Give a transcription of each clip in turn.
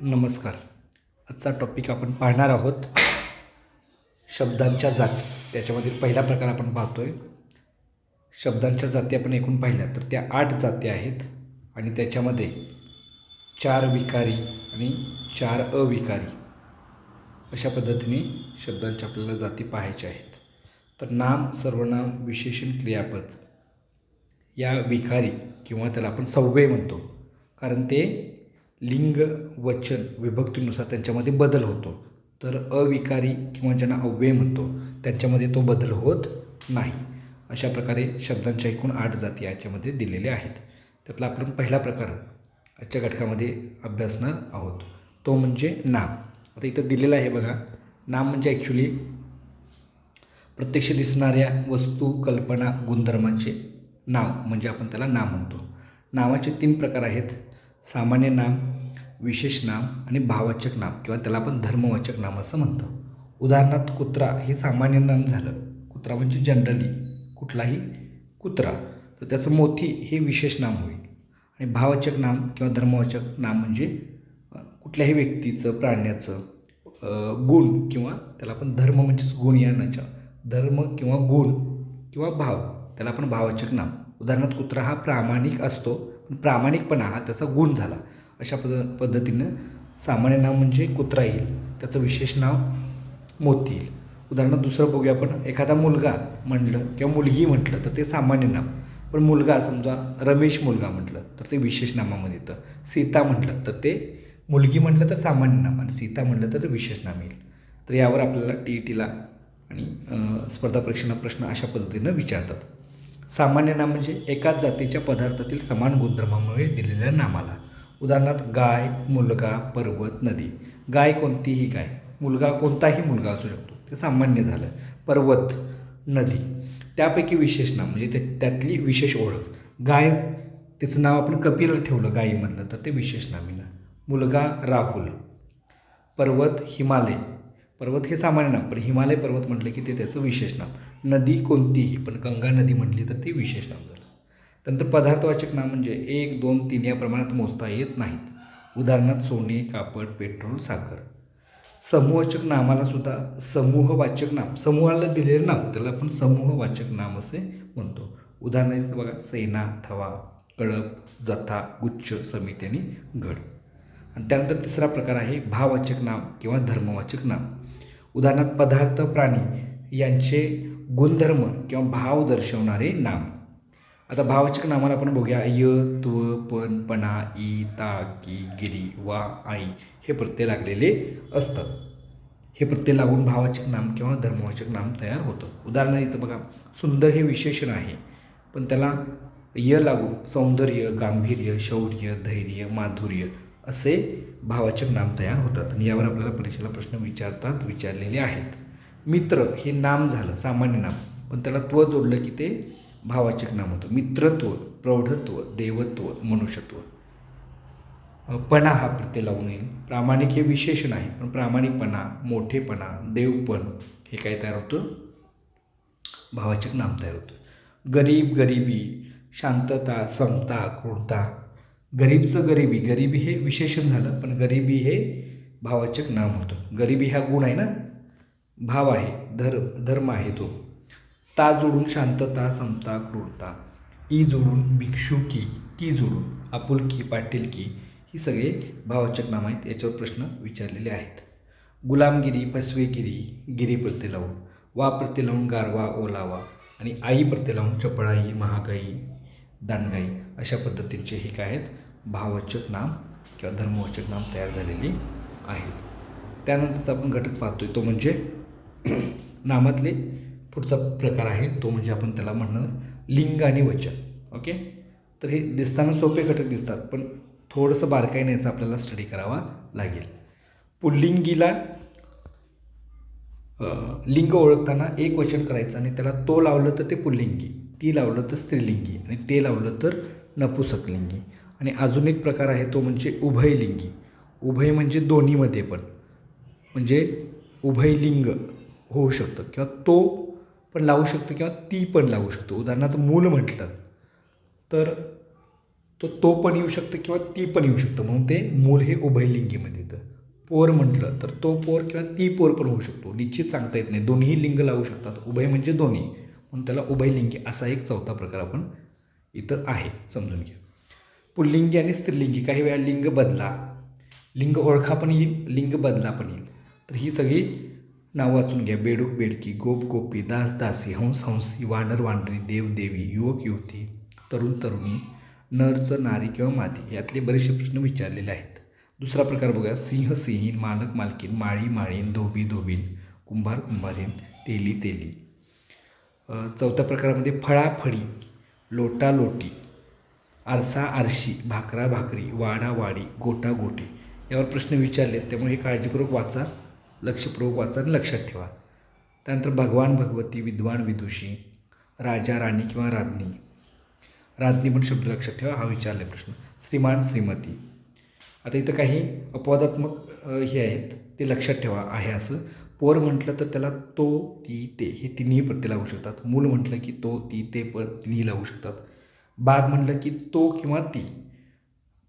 नमस्कार. आजचा टॉपिक आपण पाहणार आहोत शब्दांच्या जाती. त्याच्यामधील पहिला प्रकार आपण पाहतोय. शब्दांच्या जाती आपण एकूण पाहिल्या तर त्या 8 जाती आहेत आणि त्याच्यामध्ये 4 विकारी आणि 4 अविकारी अशा पद्धतीने शब्दांच्या आपल्याला जाती पाहायच्या आहेत. तर नाम, सर्वनाम, विशेषण, क्रियापद या विकारी किंवा त्याला आपण सव्यय म्हणतो, कारण ते लिंग, वचन, विभक्तीनुसार त्यांच्यामध्ये बदल होतो. तर अविकारी किंवा ज्यांना अव्यय म्हणतो त्यांच्यामध्ये तो बदल होत नाही. अशा प्रकारे शब्दांच्या एकूण 8 जाती याच्यामध्ये दिलेल्या आहेत. त्यातला आपण पहिला प्रकार आजच्या घटकामध्ये अभ्यासणार आहोत, तो म्हणजे नाम. आता इथं दिलेलं आहे बघा. नाम म्हणजे ॲक्च्युली प्रत्यक्ष दिसणाऱ्या वस्तू, कल्पना, गुणधर्मांचे नाव म्हणजे आपण त्याला नाम म्हणतो. नावाचे 3 प्रकार आहेत: सामान्य नाम, विशेष नाम आणि भाववाचक नाम किंवा त्याला आपण धर्मवाचक नाम असं म्हणतो. उदाहरणार्थ कुत्रा हे सामान्य नाम झालं. कुत्रा म्हणजे जनरली कुठलाही कुत्रा, तर त्याचं मोती हे विशेष नाम होईल. आणि भाववाचक नाम किंवा धर्मवाचक नाम म्हणजे कुठल्याही व्यक्तीचं, प्राण्याचं गुण किंवा त्याला आपण धर्म म्हणजेच गुण याच्या धर्म किंवा गुण किंवा भाव त्याला आपण भाववाचक नाम. उदाहरणार्थ कुत्रा हा प्रामाणिक असतो, पण प्रामाणिकपणा हा त्याचा गुण झाला. अशा पद्धतीनं सामान्य नाम म्हणजे कुत्रा येईल, त्याचं विशेष नाव मोती येईल. उदाहरणार्थ दुसरं बघूया आपण. एखादा मुलगा म्हटलं किंवा मुलगी म्हटलं तर ते सामान्य नाम, पण मुलगा समजा रमेश मुलगा म्हटलं तर ते विशेष नामामध्ये येतं. सीता म्हटलं तर ते मुलगी म्हटलं तर सामान्य नाम आणि सीता म्हटलं तर विशेष नाम येईल. तर यावर आपल्याला TETला आणि स्पर्धा परीक्षेला प्रश्न अशा पद्धतीनं विचारतात. सामान्य नाम म्हणजे एकाच जातीच्या पदार्थातील समान गुणधर्मामुळे दिलेल्या नामाला. उदाहरणार्थ गाय, मुलगा, पर्वत, नदी. गाय कोणतीही गाय, मुलगा कोणताही मुलगा असू शकतो, ते सामान्य झालं. पर्वत, नदी त्यापैकी विशेष नाम म्हणजे त्यातली विशेष ओळख. गाय त्याचं नाव आपण कपिल ठेवलं गायीमधलं तर ते विशेष नाम येणार. मुलगा राहुल. पर्वत हिमालय. पर्वत हे सामान्य नाम, पण हिमालय पर्वत म्हटलं की ते त्याचं विशेष नाम. नदी कोणतीही, पण गंगा नदी म्हटली तर ते विशेष नाम झालं. त्यानंतर पदार्थवाचक नाम म्हणजे 1, 2, 3 या प्रमाणात मोजता येत नाहीत. उदाहरणार्थ सोने, कापड, पेट्रोल, साखर. समूहवाचक नामाला सुद्धा समूहवाचक नाम, समूहाला दिलेलं नाम त्याला आपण समूहवाचक नाम असे म्हणतो. उदाहरणार्थ बघा सेना, थवा, कळप, जथा, गुच्छ, समिती आणि गड. आणि त्यानंतर तिसरा प्रकार आहे भाववाचक नाम किंवा धर्मवाचक नाम. उदाहरणार्थ पदार्थ, प्राणी यांचे गुणधर्म किंवा भाव दर्शवणारे नाम. आता भाववाचक नामाला आपण बघूया. य, त्व, पण, पणा, ई, ता, की, गिरी, वा, आई हे प्रत्यय लागलेले असतात. हे प्रत्यय लागून भाववाचक नाम किंवा धर्मवाचक नाम तयार होतं. उदाहरणार्थ इथं बघा, सुंदर हे विशेषण आहे, पण त्याला य लागून सौंदर्य, गांभीर्य, शौर्य, धैर्य, माधुर्य असे भाववाचक नाम तयार होतात. आणि यावर आपल्याला परीक्षेला प्रश्न विचारलेले आहेत. मित्र हे नाम झालं सामान्य नाम, पण त्याला त्व जोडलं की ते भाववाचक नाम होतं. मित्रत्व, प्रौढत्व, देवत्व, मनुष्यत्व. पणा हा प्रत्यय लावून येईल. प्रामाणिक हे विशेषण आहे, पण प्रामाणिकपणा, मोठेपणा, देवपण हे काय तयार होतं, भाववाचक नाम तयार होतं. गरीब, गरिबी, शांतता, समता, क्रूरता. गरीबचं गरिबी, गरिबी हे विशेषण झालं, पण गरिबी हे भाववाचक नाम होतं. गरिबी हा गुण आहे ना, भाव आहे, धर्म आहे तो. ता जोडून शांतता, समता, क्रूरता. ई जोडून भिक्षुकी, की जोडून आपुलकी, पाटीलकी ही सगळे भाववाचक नाम आहेत. याच्यावर प्रश्न विचारलेले आहेत. गुलामगिरी, फसवेगिरी, गिरी प्रत्यय लावून, वा प्रत्यय लावून गारवा, ओलावा आणि आई प्रत्यय लावून चपळाई, महागाई, दांडगाई अशा पद्धतींचे हे काय आहेत, भाववाचक नाम किंवा धर्मवाचक नाम तयार झालेली आहेत. त्यानंतरचा आपण घटक पाहतोय तो म्हणजे नामातले पुढचा प्रकार आहे, तो म्हणजे आपण त्याला म्हणणं लिंग आणि वचन. ओके, तर हे दिसताना सोपे घटक दिसतात, पण थोडंसं बारकाईने याचा आपल्याला स्टडी करावा लागेल. पुल्लिंगीला लिंग ओळखताना एक वचन करायचं आणि त्याला तो लावलं तर ते पुल्लिंगी, ती लावलं तर स्त्रीलिंगी आणि ते लावलं तर नपुंसकलिंगी. आणि अजून एक प्रकार आहे तो म्हणजे उभयलिंगी. उभय म्हणजे दोन्हीमध्ये पण, म्हणजे उभयलिंग होऊ शकतं किंवा तो पण लावू शकतो किंवा ती पण लावू शकतो. उदाहरणार्थ मूल म्हटलं तर तो पण येऊ शकतं किंवा ती पण येऊ शकतं, म्हणून ते मूल हे उभयलिंगीमध्ये येतं. पोर म्हटलं तर तो पोर किंवा ती पोर पण होऊ शकतो, निश्चित सांगता येत नाही. दोन्ही लिंग लावू शकतात. उभय म्हणजे दोन्ही, म्हणून त्याला उभयलिंगी असा एक चौथा प्रकार आपण इथं आहे, समजून घ्या. पुल्लिंगी आणि स्त्रीलिंगी, काही वेळा लिंग बदला, लिंग ओळखा पण येईल, लिंग बदला पण येईल. तर ही सगळी नाव वाचून घ्या. बेडूक बेडकी, गोप गोपी, दास दासी, हंस हंसी, वानर वानरी, देव देवी, युवक युवती, तरुण तरुणी, नरचं नारी किंवा मादी, यातले बरेचसे प्रश्न विचारलेले आहेत. दुसरा प्रकार बघा. सिंह सिंहीण, मालक मालकीण, माळी माळीण, धोबी धोबीण, कुंभार कुंभारीण, तेली तेली. चौथ्या प्रकारामध्ये फळाफळी, लोटा लोटी, आरसा आरशी, भाकरा भाकरी, वाडा वाडी, गोटा गोटी, यावर प्रश्न विचारले. त्यामुळे हे काळजीपूर्वक वाचा, लक्षपूर्वक वाचा आणि लक्षात ठेवा. त्यानंतर भगवान भगवती, विद्वान विदुषी, राजा राणी किंवा राज्ञी, राज्ञी पण शब्द लक्षात ठेवा, हा विचारला प्रश्न. श्रीमान श्रीमती. आता इथं काही अपवादात्मक हे आहेत, ते लक्षात ठेवा आहे असं. पोर म्हटलं तर त्याला तो ती ते हे तिन्ही प्रत्यय लागू शकतात. मूल म्हटलं की तो ती ते पण तिन्ही लागू शकतात. बाग म्हटलं की तो किंवा ती.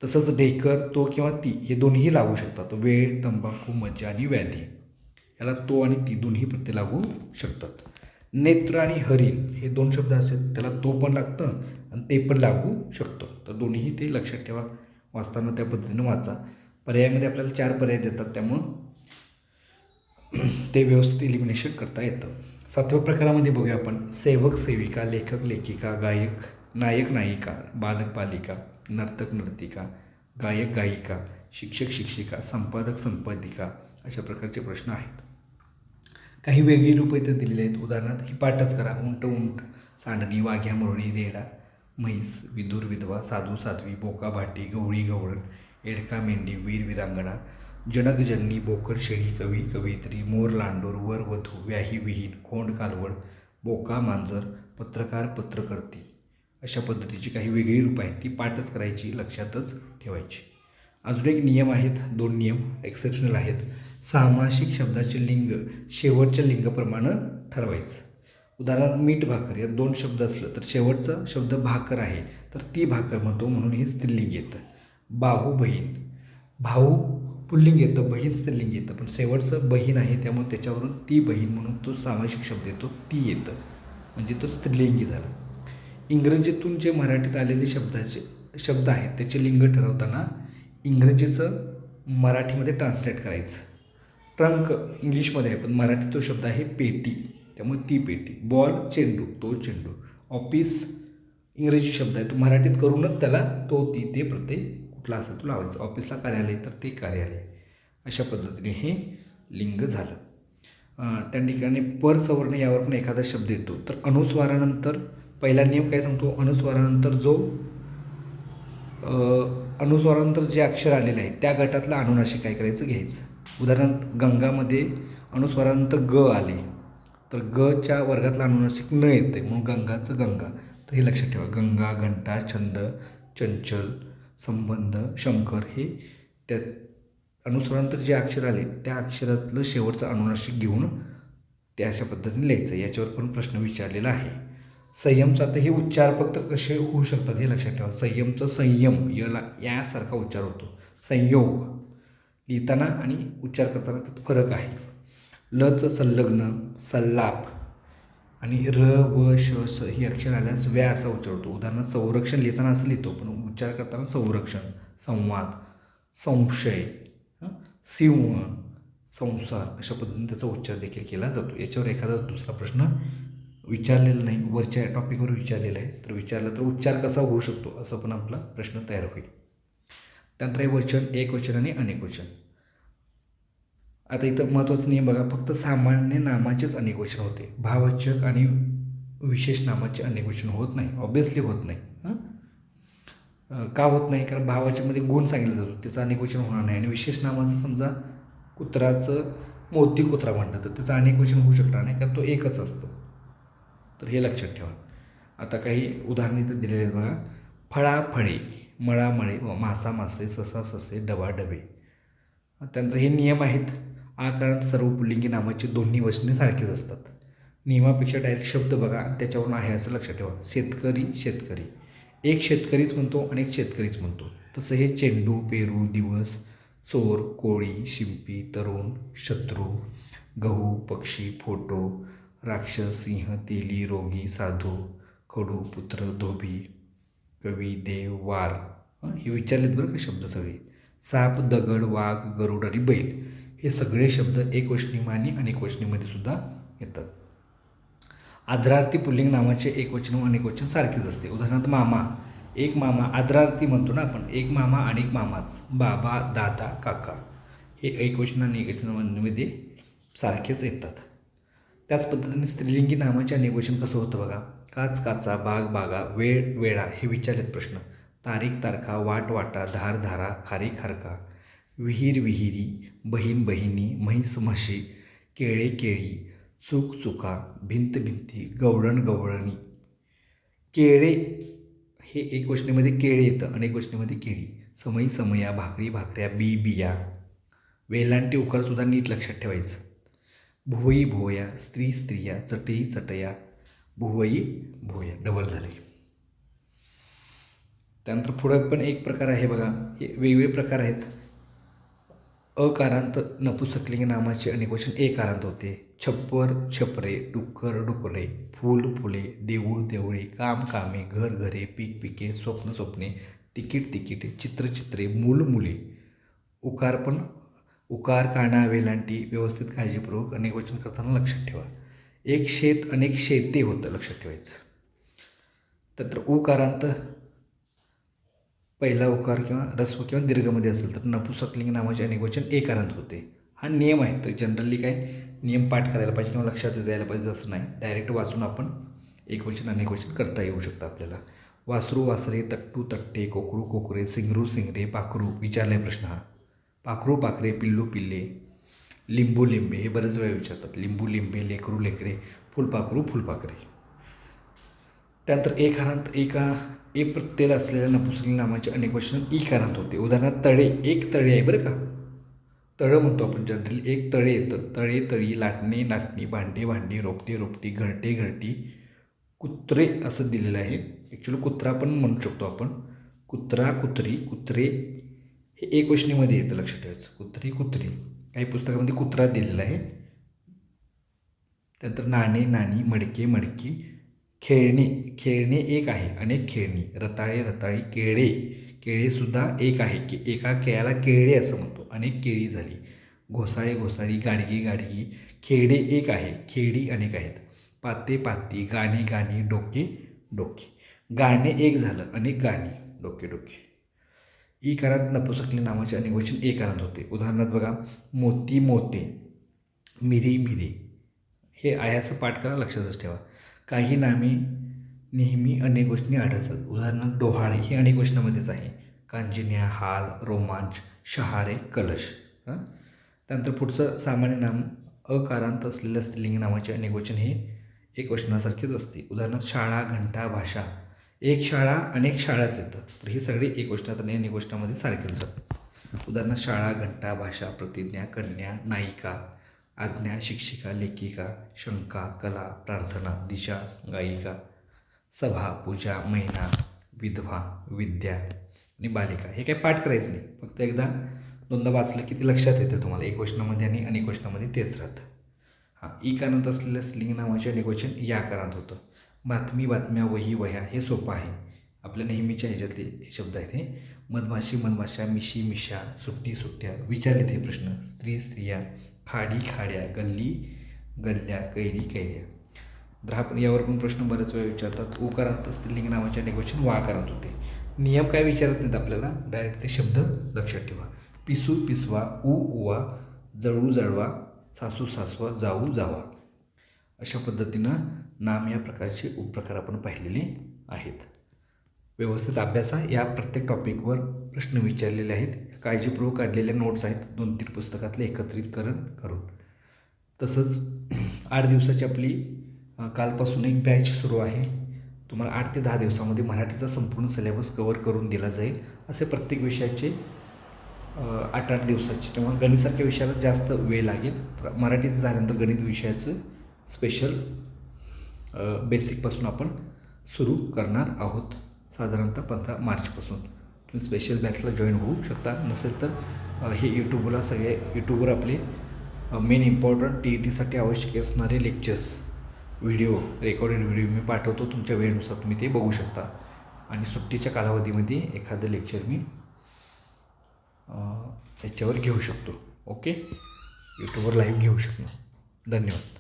तसंच ढेकर तो किंवा ती हे दोन्ही लागू शकतात. वेळ, तंबाखू, मज्जा आणि व्याधी, याला तो आणि ती दोन्ही प्रत्यय लागू शकतात. नेत्र आणि हरिण हे दोन शब्द असतात, त्याला तो पण लागतं आणि ते पण लागू शकतो. तर दोन्हीही ते लक्षात ठेवा, वाचताना त्या पद्धतीनं वाचा. पर्यायामध्ये आपल्याला 4 पर्याय देतात, त्यामुळं ते व्यवस्थित एलिमिनेशन करता येतं. 7व्या प्रकारामध्ये बघूया आपण. सेवक सेविका, लेखक लेखिका, गायक नायक नायिका, बालक बालिका, नर्तक नर्तिका, गायक गायिका, शिक्षक शिक्षिका, संपादक संपादिका, अशा प्रकारचे प्रश्न आहेत. काही वेगळी रूपं इथं दिलेली आहेत. उदाहरणार्थ ही पाठच करा. उंट उंट, सांडणी, वाघ्या मुरळी, रेडा म्हैस, विदूर विधवा, साधू साध्वी, बोका भाटी, गवळी गवळण, एडका मेंढी, वीर वीरांगणा, जनक जननी, बोकड शेळी, कवी कवयित्री, मोर लांडोर, वर वधू, व्याही विहीन, खोंड कालवड, बोका मांजर, पत्रकार पत्रकर्ती, अशा पद्धतीची काही वेगळी रूपं आहेत. ती पाठच करायची, लक्षातच ठेवायची. अजून एक नियम आहेत, 2 नियम एक्सेप्शनल आहेत. सामासिक शब्दाचे लिंग शेवटच्या लिंगाप्रमाणे ठरवायचं. उदाहरणार्थ मीठ भाकर, यात 2 शब्द असलं तर शेवटचा शब्द भाकर आहे तर ती भाकर म्हणतो, म्हणून हे स्त्रीलिंग येतं. बाहू बहीण, भाऊ पुल्लिंग येतं, बहीण स्त्रीलिंग येतं, पण शेवटचं बहीण आहे त्यामुळे त्याच्यावरून ती बहीण म्हणून तो सामासिक शब्द येतो, ती येतं, म्हणजे तो स्त्रीलिंगी झाला. इंग्रजीतून जे मराठीत आलेले शब्द आहेत त्याचे लिंग ठरवताना इंग्रजीचं मराठीमध्ये ट्रान्सलेट करायचं. ट्रंक इंग्लिशमध्ये आहे पण मराठीत तो शब्द आहे पेटी, त्यामुळे ती पेटी. बॉल चेंडू, तो चेंडू. ऑफिस इंग्रजी शब्द आहे, तो मराठीत करूनच त्याला तो ती ते प्रत्यय कुठला असेल तो लावायचा. ऑफिसला कार्यालय तर ते कार्यालय, अशा पद्धतीने हे लिंग झालं. त्या ठिकाणी पर सवर्ण यावर पण एखादा शब्द येतो तर अनुस्वारानंतर पहिला नियम काय सांगतो, अनुस्वारानंतर जे अक्षर आलेले आहे त्या गटातलं अनुनासिक काय करायचं घ्यायचं. उदाहरणार्थ गंगामध्ये अनुस्वारानंतर ग आले तर गच्या वर्गातला अनुनासिक न येते म्हणून गंगाचं गंगा, तर हे लक्षात ठेवा. गंगा, घंटा, छंद, चंचल, संबंध, शंकर, हे त्या अनुस्वारानंतर जे अक्षर आले त्या अक्षरातलं शेवटचं अनुनासिक घेऊन ते अशा पद्धतीने लिहायचं. याच्यावर पण प्रश्न विचारलेला आहे. संयमचा तर हे उच्चार फक्त कसे होऊ शकतात हे लक्षात ठेवा. संयमचं संयम याला यासारखा उच्चार होतो. संयोग लिहिताना आणि उच्चार करताना त्यात फरक आहे. लचं संलग्न, सल्लाप, आणि र व श स ही अक्षर आल्यास व्या असा उच्चार होतो. उदाहरणार्थ संरक्षण लिहिताना असं लिहितो पण उच्चार करताना संरक्षण. संवाद, संशय, सिंह, संसार, अशा पद्धतीने त्याचा उच्चार देखील केला जातो. याच्यावर एखादा दुसरा प्रश्न विचारलेला नाही, वरच्या टॉपिकवर विचारलेला आहे, तर विचारला तर उच्चार कसा होऊ शकतो असं पण आपला प्रश्न तयार होईल. त्यानंतर हे वचन, एकवचन आणि अनेकवचन. आता इथं महत्त्वाचं नियम बघा, फक्त सामान्य नामाचेच अनेकवचन होते, भाववाचक आणि विशेष नामाचे अनेकवचन होत नाही. ऑब्वियसली होत नाही. का होत नाही, कारण भाववाचकमध्ये गुण सांगितलं जातो, त्याचं अनेकवचन होणार नाही. आणि विशेष नामाचं समजा कुत्राचं मोती कुत्रा म्हणतात तर त्याचं अनेकवचन होऊ शकणार नाही, कारण तो एकच असतो. तर हे लक्षात ठेवा. आता काही उदाहरणं इथं दिलेली आहेत बघा. फळा फळे, मळा मळे, मासा मासे, ससा ससे, डबा डबे. त्यानंतर हे नियम आहेत. आकारांत सर्व पुल्लिंगी नामाची दोन्ही वचने सारखीच असतात. नियमापेक्षा डायरेक्ट शब्द बघा आणि त्याच्यावरून आहे असं लक्षात ठेवा. शेतकरी शेतकरी, एक शेतकरीच म्हणतो आणि एक शेतकरीच म्हणतो. तसं हे चेंडू, पेरू, दिवस, चोर, कोळी, शिंपी, तरुण, शत्रू, गहू, पक्षी, फोटो, राक्षस, सिंह, तेली, रोगी, साधू, खडू, पुत्र, धोबी, कवी, देव, वार. हे विचारलेत बरं का शब्द सगळे. साप, दगड, वाघ, गरुड आणि बैल हे सगळे शब्द एकवचनी आणि अनेकवचनीमध्ये सुद्धा येतात. आदरार्थी पुल्लिंग नामाचे एकवचन व अनेकवचन सारखेच असते. उदाहरणार्थ मामा, एक मामा. आदरार्थी म्हणतो ना आपण, एक मामा अनेक मामाच. बाबा, दादा, काका हे एकवचन आणि एकवचनामध्ये सारखेच येतात. त्याच पद्धतीने स्त्रीलिंगी नामाचे अनेकवचन कसं होतं बघा. काच, काचा, बाग, बागा, वेळ, वेळा हे विचारलेत प्रश्न. तारीख, तारखा, वाट, वाटा, धार, धारा, खारी, खारका, विहीर, विहिरी, बहीण, बहिणी, म्हैस, म्हशी, केळे, केळी, चूक, चुका, भिंत, भिंती, गवळण, गवळणी. केळे हे एकवचनीमध्ये केळे येतं, अनेकवचनीमध्ये केळी. समई, समया, भाकरी, भाकऱ्या, बी, बिया. वेलांटी उकारसुद्धा नीट लक्षात ठेवायचं. भुवई, भुवया, स्त्री, स्त्रिया, चटई, चटया, भुवई, भुवया. डबल झाले. त्यानंतर पुढं पण एक प्रकार आहे बघा. हे वेगवेगळे प्रकार आहेत. अकारांत नपुंसकलिंग नामाचे अनेकवचन एकारांत होते. छप्पर, छपरे, डुक्कर, डुकरे, फूल, फुले, देऊळ, देवळे, काम, कामे, घर, घरे, पीक, पिके, स्वप्न, स्वप्ने, तिकीट, तिकिटे, चित्र, चित्रे, मूल, मुले. उकार पण उकार, काना, वेलांटी व्यवस्थित काळजीपूर्वक अनेकवचन करताना लक्षात ठेवा. एक शेत, अनेक शेते होतं, लक्षात ठेवायचं. तर उकारांत पहिला उकार किंवा ऱ्हस्व किंवा दीर्घमध्ये असेल तर नपुंसकलिंग नामाचे अनेकवचन एकारांत होते. हा नियम आहे. तर जनरली काय नियम पाठ करायला पाहिजे किंवा लक्षात जायला पाहिजे असं नाही. डायरेक्ट वाचून आपण एकवचन अनेकवचन करता येऊ शकतं आपल्याला. वासरू, वासरे, तट्टू, तट्टे, कोकरू, कोकरे, सिंगरू, सिंगरे, पाखरू. विचारलाय प्रश्न हा. पाखरू, पाखरे, पिल्लू, पिल्ले, लिंबू, लिंबे हे बरेच वेळा विचारतात. लिंबू, लिंबे, लेकरू, लेकरे, फुलपाखरू, फुलपाखरे. त्यानंतर एकारांत ए प्रत्यय असलेल्या नपुंसकलिंग नामाचे अनेकवचन इकारांत होते. उदाहरणार्थ तळे, एक तळे आहे बरं का. तळं म्हणतो आपण जनरली. एक तळे येतं. तळे, तळी, लाटणे, लाटणी, भांडे, भांडी, रोपटे, रोपटी, घरटे, घरटी, कुत्रे असं दिलेलं आहे. ॲक्च्युली कुत्रा पण म्हणू शकतो आपण. कुत्रा, कुत्री, कुत्रे हे एकवचनीमध्ये येतं, लक्षात ठेवायचं. कुत्री, कुत्री. काही पुस्तकामध्ये कुत्रा दिलेला आहे. त्यानंतर नाणे, नाणी, मडके, मडकी, खेळणे, खेळणे एक आहे, अनेक खेळणी. रताळे, रताळी, केळे, केळेसुद्धा एक आहे की एका केळ्याला केळे असं म्हणतो. अनेक केळी झाली. घोसाळे, घोसाळी, गाडगी, गाडगी. खेडे एक आहे, खेडी अनेक आहेत. पाते, पाती, गाणे, गाणी, डोके, डोके. गाणे एक झालं, अनेक गाणी, डोके, डोके. इकारांत नपुंसकलिंग नामाचे अनेकवचन एकारांत होते. उदाहरणार्थ बघा. मोती, मोते, मिरी, मिरे. हे आयाचं पाठ करा, लक्षातच ठेवा. काही नामे नेहमी अनेकवचनी आढळतात. उदाहरणार्थ डोहाळे हे अनेकवचनामध्येच आहे. कांजिण्या, हाल, रोमांच, शहारे, कलश. त्यानंतर पुढचं सामान्य नाम अकारांत असलेल्या स्त्रीलिंग नामाचे अनेकवचन हे एकवचनासारखेच असते. उदाहरणार्थ शाळा, घंटा, भाषा. एक शाळा, अनेक शाळाच येतं. तर हे सगळे एकवचनात आणि अनेकवचनामध्ये सारखेच जातात. उदाहरणार्थ शाळा, घंटा, भाषा, प्रतिज्ञा, कन्या, नायिका, आज्ञा, शिक्षिका, लेखिका, शंका, कला, प्रार्थना, दिशा, गायिका, सभा, पूजा, महिना, विधवा, विद्या आणि बालिका. हे काय पाठ करायचं नाही. फक्त एकदा दोनदा वाचलं की ते लक्षात येतं तुम्हाला. एकवचनामध्ये आणि अनेकवचनामध्ये तेच राहतं. इकारांत असलेल्या स्त्रीलिंग नामाचे अनेकवचन याकारांत होतं. बातमी, बातम्या, वही, वह्या हे सोपं आहे. आपल्या नेहमीच्या ह्याच्यातले शब्द आहेत हे. मधमाशी, मधमाशा, मिशी, मिशा, सुट्टी, सुट्ट्या. विचारलेत हे प्रश्न. स्त्री, स्त्रिया, खाडी, खाड्या, गल्ली, गल्ल्या, कैरी, कैऱ्या. तर हा पण यावर पण प्रश्न बऱ्याच वेळा विचारतात. उकारांत स्त्रीलिंग नामाचे अनेकवचन वाकारांत होते. नियम काय विचारत नाहीत आपल्याला, डायरेक्ट ते शब्द लक्षात ठेवा. पिसू, पिसवा, उवा, जळू, जळवा, सासू, सासवा, जाऊ, जावा. अशा पद्धतीनं नाम या प्रकारचे उपप्रकार आपण पाहिलेले आहेत. व्यवस्थित अभ्यासा. या प्रत्येक टॉपिकवर प्रश्न विचारलेले आहेत. काळजीपूर्वक काढलेल्या नोट्स आहेत 2-3 पुस्तकातले एकत्रितकरण करून. तसंच 8 दिवसाची आपली कालपासून एक बॅच सुरू आहे. तुम्हाला 8 ते 10 दिवसामध्ये मराठीचा संपूर्ण सिलेबस कवर करून दिला जाईल. असे प्रत्येक विषयाचे 8-8 दिवसाचे किंवा गणितासारख्या विषयाला जास्त वेळ लागेल. तर मराठीचं झाल्यानंतर गणित विषयाचं स्पेशल बेसिकपासून आपण सुरू करणार आहोत. साधारणतः 15 मार्चपासून. तुम्ही स्पेशल बॅचला जॉईन होऊ शकता. नसेल तर हे यूट्यूबला सगळे यूट्यूबवर आपले मेन इम्पॉर्टंट TETसाठी आवश्यक असणारे लेक्चर्स व्हिडिओ रेकॉर्डेड व्हिडिओ मी पाठवतो. तुमच्या वेळेनुसार तुम्ही ते बघू शकता. आणि सुट्टीच्या कालावधीमध्ये एखादं लेक्चर मी याच्यावर घेऊ शकतो. ओके, यूट्यूबवर लाईव्ह घेऊ शकतो. धन्यवाद.